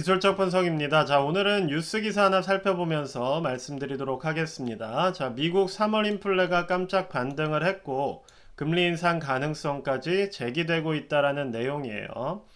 기술적 분석입니다. 자, 오늘은 뉴스 기사 하나 살펴보면서 말씀드리도록 하겠습니다. 자, 미국 3월 인플레가 깜짝 반등을 했고 금리 인상 가능성까지 제기되고 있다라는 내용이에요.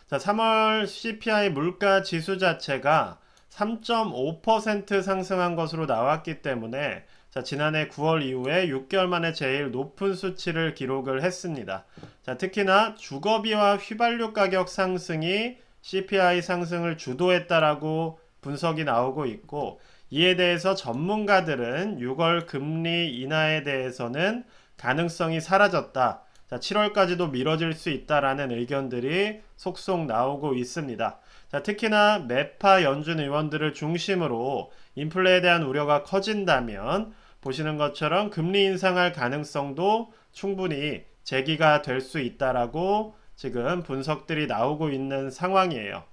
자, 3월 CPI 물가 지수 자체가 3.5% 상승한 것으로 나왔기 때문에 자, 지난해 9월 이후에 6개월 만에 제일 높은 수치를 기록을 했습니다. 자, 특히나 주거비와 휘발유 가격 상승이 CPI 상승을 주도했다라고 분석이 나오고 있고, 이에 대해서 전문가들은 6월 금리 인하에 대해서는 가능성이 사라졌다. 자, 7월까지도 미뤄질 수 있다라는 의견들이 속속 나오고 있습니다. 자, 특히나 매파 연준 의원들을 중심으로 인플레에 대한 우려가 커진다면 보시는 것처럼 금리 인상할 가능성도 충분히 제기가 될 수 있다라고 지금 분석들이 나오고 있는 상황이에요.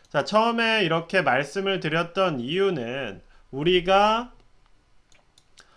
자, 처음에 이렇게 말씀을 드렸던 이유는 우리가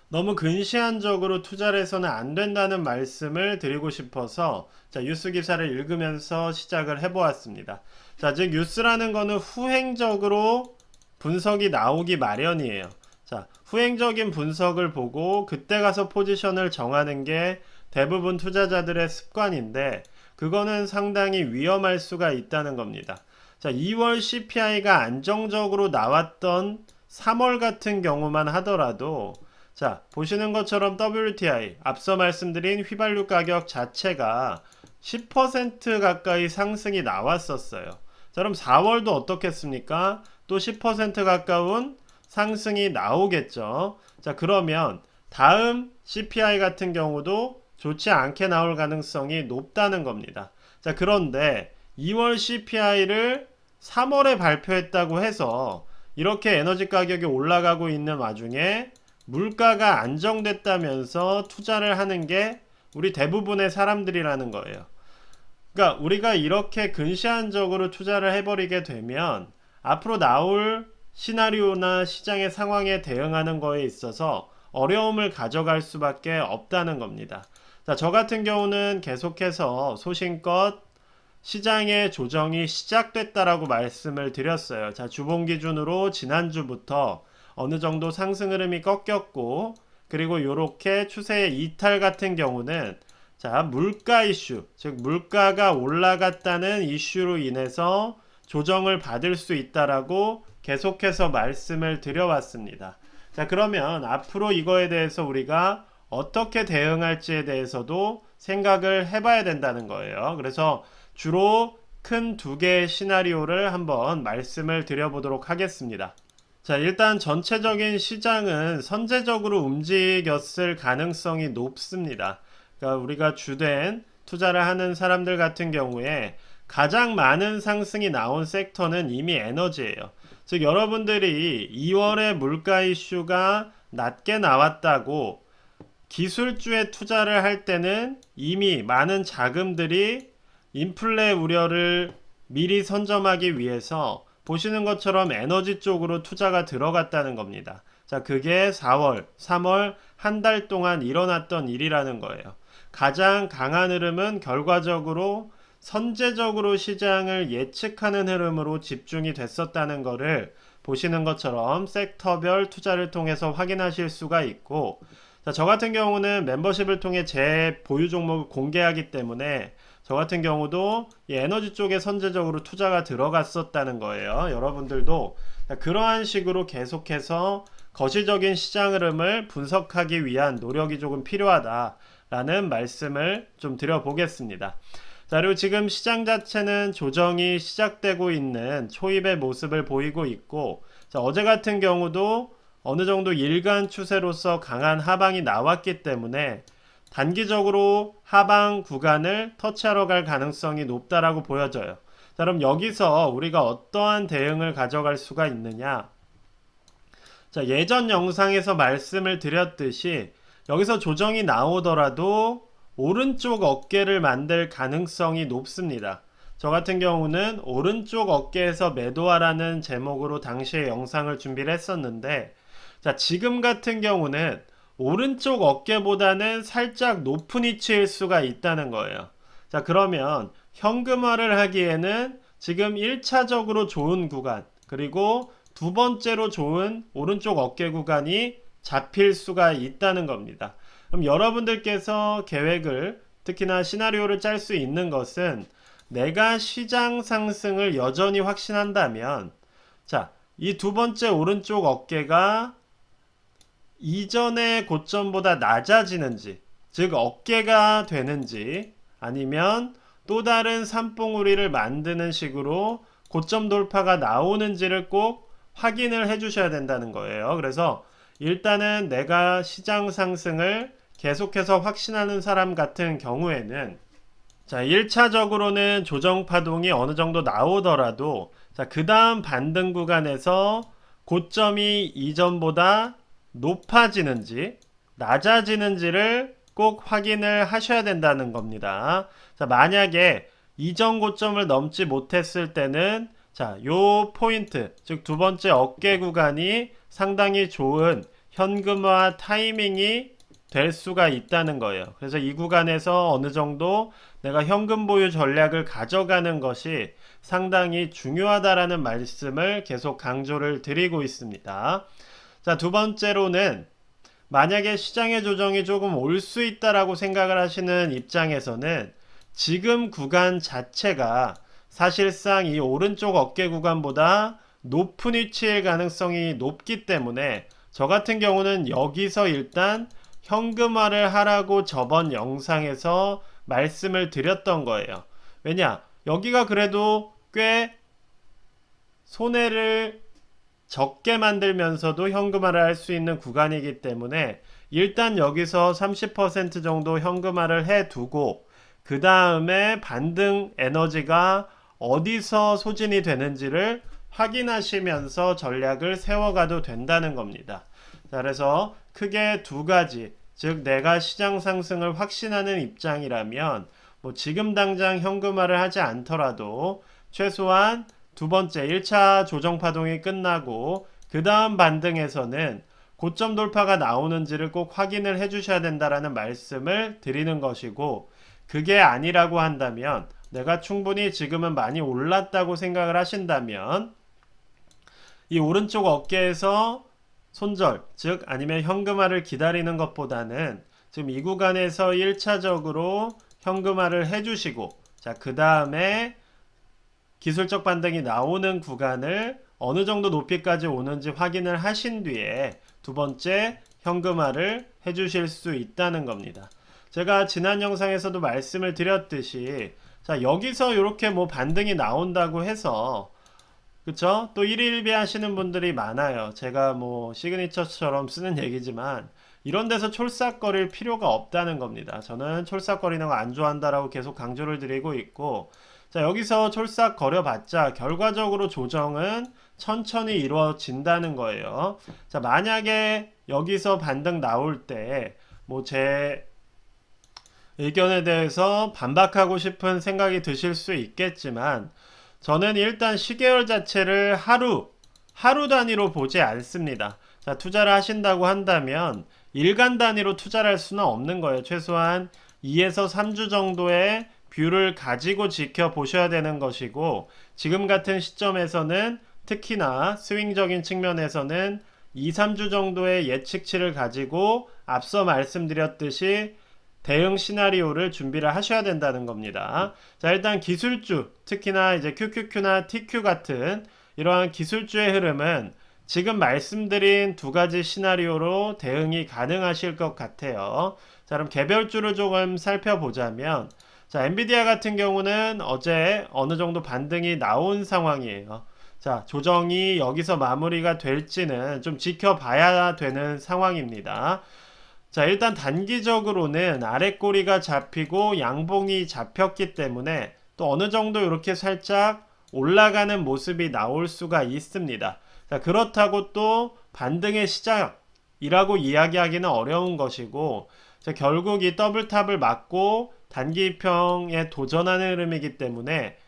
너무 근시안적으로 투자를 해서는 안 된다는 말씀을 드리고 싶어서 자, 뉴스 기사를 읽으면서 시작을 해보았습니다. 자, 즉 뉴스라는 거는 후행적으로 분석이 나오기 마련이에요. 자, 후행적인 분석을 보고 그때 가서 포지션을 정하는 게 대부분 투자자들의 습관인데 그거는 상당히 위험할 수가 있다는 겁니다. 자, 2월 CPI가 안정적으로 나왔던 3월 같은 경우만 하더라도 자, 보시는 것처럼 WTI, 앞서 말씀드린 휘발유 가격 자체가 10% 가까이 상승이 나왔었어요. 자, 그럼 4월도 어떻겠습니까? 또 10% 가까운 상승이 나오겠죠. 자, 그러면 다음 CPI 같은 경우도 좋지 않게 나올 가능성이 높다는 겁니다. 자, 그런데 2월 CPI를 3월에 발표했다고 해서 이렇게 에너지 가격이 올라가고 있는 와중에 물가가 안정됐다면서 투자를 하는 게 우리 대부분의 사람들이라는 거예요. 그러니까 우리가 이렇게 근시안적으로 투자를 해버리게 되면 앞으로 나올 시나리오나 시장의 상황에 대응하는 거에 있어서 어려움을 가져갈 수밖에 없다는 겁니다. 자, 저 같은 경우는 계속해서 소신껏 시장의 조정이 시작됐다라고 말씀을 드렸어요. 자, 주봉 기준으로 지난주부터 어느 정도 상승 흐름이 꺾였고, 그리고 이렇게 추세의 이탈 같은 경우는 자, 물가 이슈, 즉 물가가 올라갔다는 이슈로 인해서 조정을 받을 수 있다라고 계속해서 말씀을 드려왔습니다. 자, 그러면 앞으로 이거에 대해서 우리가 어떻게 대응할지에 대해서도 생각을 해봐야 된다는 거예요. 그래서 주로 큰 두 개의 시나리오를 한번 말씀을 드려보도록 하겠습니다. 자, 일단 전체적인 시장은 선제적으로 움직였을 가능성이 높습니다. 그러니까 우리가 주된 투자를 하는 사람들 같은 경우에 가장 많은 상승이 나온 섹터는 이미 에너지예요. 즉 여러분들이 2월에 물가 이슈가 낮게 나왔다고 기술주에 투자를 할 때는 이미 많은 자금들이 인플레 우려를 미리 선점하기 위해서 보시는 것처럼 에너지 쪽으로 투자가 들어갔다는 겁니다. 자, 그게 4월, 3월 한 달 동안 일어났던 일이라는 거예요. 가장 강한 흐름은 결과적으로 선제적으로 시장을 예측하는 흐름으로 집중이 됐었다는 것을 보시는 것처럼 섹터별 투자를 통해서 확인하실 수가 있고, 자, 저 같은 경우는 멤버십을 통해 제 보유 종목을 공개하기 때문에 저 같은 경우도 이 에너지 쪽에 선제적으로 투자가 들어갔었다는 거예요. 여러분들도 그러한 식으로 계속해서 거시적인 시장 흐름을 분석하기 위한 노력이 조금 필요하다라는 말씀을 좀 드려보겠습니다. 자, 그리고 지금 시장 자체는 조정이 시작되고 있는 초입의 모습을 보이고 있고, 자, 어제 같은 경우도 어느 정도 일간 추세로서 강한 하방이 나왔기 때문에 단기적으로 하방 구간을 터치하러 갈 가능성이 높다라고 보여져요. 자, 그럼 여기서 우리가 어떠한 대응을 가져갈 수가 있느냐? 자, 예전 영상에서 말씀을 드렸듯이 여기서 조정이 나오더라도 오른쪽 어깨를 만들 가능성이 높습니다. 저 같은 경우는 오른쪽 어깨에서 매도하라는 제목으로 당시에 영상을 준비를 했었는데, 자, 지금 같은 경우는 오른쪽 어깨보다는 살짝 높은 위치일 수가 있다는 거예요. 자, 그러면 현금화를 하기에는 지금 1차적으로 좋은 구간, 그리고 두 번째로 좋은 오른쪽 어깨 구간이 잡힐 수가 있다는 겁니다. 그럼 여러분들께서 계획을, 특히나 시나리오를 짤 수 있는 것은 내가 시장 상승을 여전히 확신한다면, 자, 이 두 번째 오른쪽 어깨가 이전의 고점보다 낮아지는지, 즉 어깨가 되는지, 아니면 또 다른 산봉우리를 만드는 식으로 고점 돌파가 나오는지를 꼭 확인을 해 주셔야 된다는 거예요. 그래서 일단은 내가 시장 상승을 계속해서 확신하는 사람 같은 경우에는, 자, 1차적으로는 조정 파동이 어느 정도 나오더라도, 자, 그 다음 반등 구간에서 고점이 이전보다 높아지는지 낮아지는지를 꼭 확인을 하셔야 된다는 겁니다. 자, 만약에 이전 고점을 넘지 못했을 때는, 자, 요 포인트, 즉 두 번째 어깨 구간이 상당히 좋은 현금화 타이밍이 될 수가 있다는 거예요. 그래서 이 구간에서 어느 정도 내가 현금 보유 전략을 가져가는 것이 상당히 중요하다라는 말씀을 계속 강조를 드리고 있습니다. 자, 두 번째로는 만약에 시장의 조정이 조금 올 수 있다라고 생각을 하시는 입장에서는 지금 구간 자체가 사실상 이 오른쪽 어깨 구간보다 높은 위치일 가능성이 높기 때문에 저 같은 경우는 여기서 일단 현금화를 하라고 저번 영상에서 말씀을 드렸던 거예요. 왜냐? 여기가 그래도 꽤 손해를 적게 만들면서도 현금화를 할 수 있는 구간이기 때문에 일단 여기서 30% 정도 현금화를 해두고 그 다음에 반등 에너지가 어디서 소진이 되는지를 확인하시면서 전략을 세워가도 된다는 겁니다. 자, 그래서 크게 두 가지, 즉 내가 시장 상승을 확신하는 입장이라면 뭐 지금 당장 현금화를 하지 않더라도 최소한 두 번째 1차 조정 파동이 끝나고 그 다음 반등에서는 고점 돌파가 나오는지를 꼭 확인을 해 주셔야 된다라는 말씀을 드리는 것이고, 그게 아니라고 한다면 내가 충분히 지금은 많이 올랐다고 생각을 하신다면 이 오른쪽 어깨에서 손절, 즉 아니면 현금화를 기다리는 것보다는 지금 이 구간에서 1차적으로 현금화를 해주시고, 자, 그 다음에 기술적 반등이 나오는 구간을 어느 정도 높이까지 오는지 확인을 하신 뒤에 두 번째 현금화를 해주실 수 있다는 겁니다. 제가 지난 영상에서도 말씀을 드렸듯이, 자, 여기서 이렇게 뭐 반등이 나온다고 해서, 그쵸? 또 1일 1비 하시는 분들이 많아요. 제가 뭐 시그니처처럼 쓰는 얘기지만 이런 데서 촐싹거릴 필요가 없다는 겁니다. 저는 촐싹거리는 거 안 좋아한다라고 계속 강조를 드리고 있고, 자, 여기서 촐싹거려 봤자 결과적으로 조정은 천천히 이루어진다는 거예요. 자, 만약에 여기서 반등 나올 때 뭐 제 의견에 대해서 반박하고 싶은 생각이 드실 수 있겠지만, 저는 일단 시계열 자체를 하루 단위로 보지 않습니다. 자, 투자를 하신다고 한다면 일간 단위로 투자를 할 수는 없는 거예요. 최소한 2에서 3주 정도의 뷰를 가지고 지켜보셔야 되는 것이고, 지금 같은 시점에서는 특히나 스윙적인 측면에서는 2, 3주 정도의 예측치를 가지고 앞서 말씀드렸듯이 대응 시나리오를 준비를 하셔야 된다는 겁니다. 자, 일단 기술주, 특히나 이제 QQQ나 TQ 같은 이러한 기술주의 흐름은 지금 말씀드린 두 가지 시나리오로 대응이 가능하실 것 같아요. 자, 그럼 개별주를 조금 살펴보자면, 자, 엔비디아 같은 경우는 어제 어느 정도 반등이 나온 상황이에요. 자, 조정이 여기서 마무리가 될지는 좀 지켜봐야 되는 상황입니다. 자, 일단 단기적으로는 아래 꼬리가 잡히고 양봉이 잡혔기 때문에 또 어느 정도 이렇게 살짝 올라가는 모습이 나올 수가 있습니다. 자, 그렇다고 또 반등의 시작이라고 이야기하기는 어려운 것이고, 자, 결국 이 더블탑을 맞고 단기평에 도전하는 흐름이기 때문에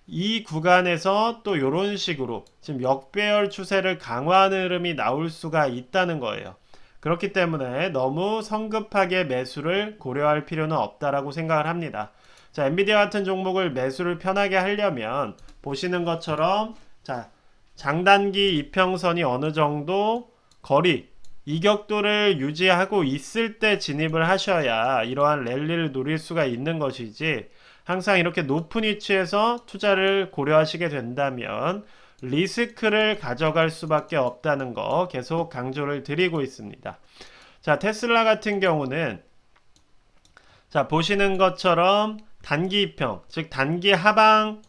이 구간에서 또 이런 식으로 지금 역배열 추세를 강화하는 흐름이 나올 수가 있다는 거예요. 그렇기 때문에 너무 성급하게 매수를 고려할 필요는 없다라고 생각을 합니다. 자, 엔비디아 같은 종목을 매수를 편하게 하려면 보시는 것처럼 자, 장단기 이평선이 어느 정도 거리 이격도를 유지하고 있을 때 진입을 하셔야 이러한 랠리를 노릴 수가 있는 것이지, 항상 이렇게 높은 위치에서 투자를 고려하시게 된다면 리스크를 가져갈 수밖에 없다는 거 계속 강조를 드리고 있습니다. 자, 테슬라 같은 경우는 자, 보시는 것처럼 단기 이평, 즉 단기 하방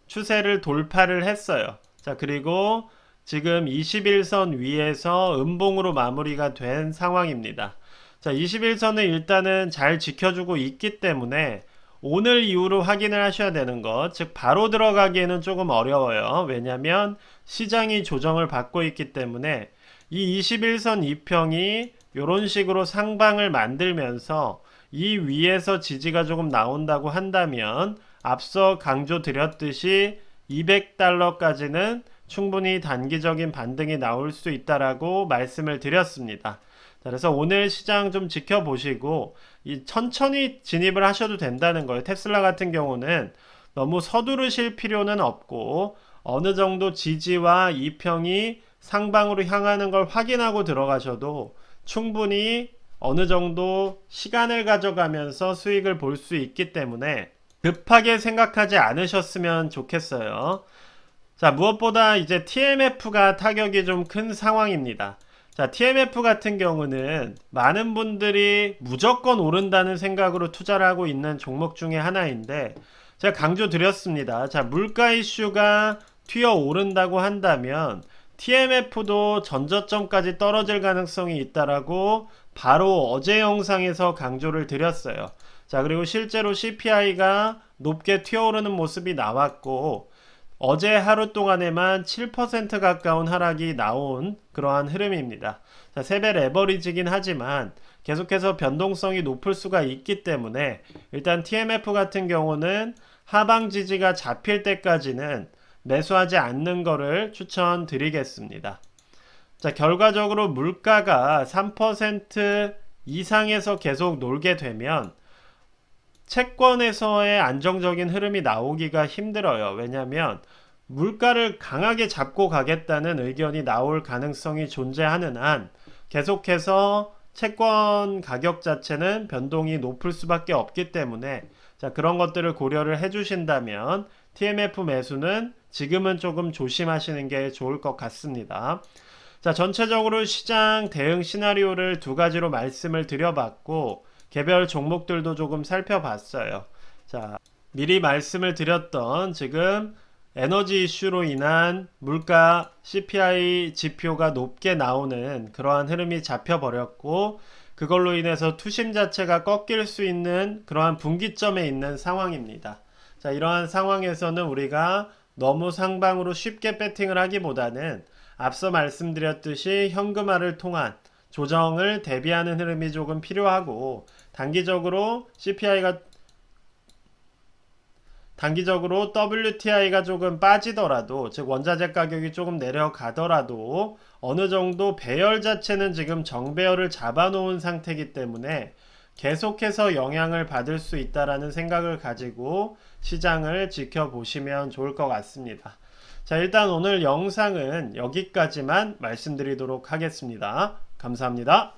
추세를 돌파를 했어요. 자, 그리고 지금 21선 위에서 음봉으로 마무리가 된 상황입니다. 자, 21선을 일단은 잘 지켜주고 있기 때문에 오늘 이후로 확인을 하셔야 되는 것, 즉 바로 들어가기에는 조금 어려워요. 왜냐하면 시장이 조정을 받고 있기 때문에 이 21선 이평이 이런 식으로 상방을 만들면서 이 위에서 지지가 조금 나온다고 한다면 앞서 강조 드렸듯이 200달러까지는 충분히 단기적인 반등이 나올 수 있다라고 말씀을 드렸습니다. 그래서 오늘 시장 좀 지켜보시고 천천히 진입을 하셔도 된다는 거예요. 테슬라 같은 경우는 너무 서두르실 필요는 없고 어느 정도 지지와 이평이 상방으로 향하는 걸 확인하고 들어가셔도 충분히 어느 정도 시간을 가져가면서 수익을 볼 수 있기 때문에 급하게 생각하지 않으셨으면 좋겠어요. 자, 무엇보다 이제 TMF가 타격이 좀 큰 상황입니다. 자, TMF 같은 경우는 많은 분들이 무조건 오른다는 생각으로 투자를 하고 있는 종목 중에 하나인데, 제가 강조 드렸습니다. 자, 물가 이슈가 튀어 오른다고 한다면 TMF도 전저점까지 떨어질 가능성이 있다라고 바로 어제 영상에서 강조를 드렸어요. 자, 그리고 실제로 CPI가 높게 튀어오르는 모습이 나왔고 어제 하루 동안에만 7% 가까운 하락이 나온 그러한 흐름입니다. 자, 세배 레버리지긴 하지만 계속해서 변동성이 높을 수가 있기 때문에 일단 TMF 같은 경우는 하방 지지가 잡힐 때까지는 매수하지 않는 거를 추천드리겠습니다. 자, 결과적으로 물가가 3% 이상에서 계속 놀게 되면 채권에서의 안정적인 흐름이 나오기가 힘들어요. 왜냐하면 물가를 강하게 잡고 가겠다는 의견이 나올 가능성이 존재하는 한 계속해서 채권 가격 자체는 변동이 높을 수밖에 없기 때문에 자, 그런 것들을 고려를 해주신다면 TMF 매수는 지금은 조금 조심하시는 게 좋을 것 같습니다. 자, 전체적으로 시장 대응 시나리오를 두 가지로 말씀을 드려봤고 개별 종목들도 조금 살펴봤어요. 자, 미리 말씀을 드렸던 지금 에너지 이슈로 인한 물가 CPI 지표가 높게 나오는 그러한 흐름이 잡혀버렸고 그걸로 인해서 투심 자체가 꺾일 수 있는 그러한 분기점에 있는 상황입니다. 자, 이러한 상황에서는 우리가 너무 상방으로 쉽게 배팅을 하기보다는 앞서 말씀드렸듯이 현금화를 통한 조정을 대비하는 흐름이 조금 필요하고 단기적으로 WTI가 조금 빠지더라도 즉 원자재 가격이 조금 내려가더라도 어느 정도 배열 자체는 지금 정배열을 잡아놓은 상태이기 때문에 계속해서 영향을 받을 수 있다라는 생각을 가지고 시장을 지켜보시면 좋을 것 같습니다. 자, 일단 오늘 영상은 여기까지만 말씀드리도록 하겠습니다. 감사합니다.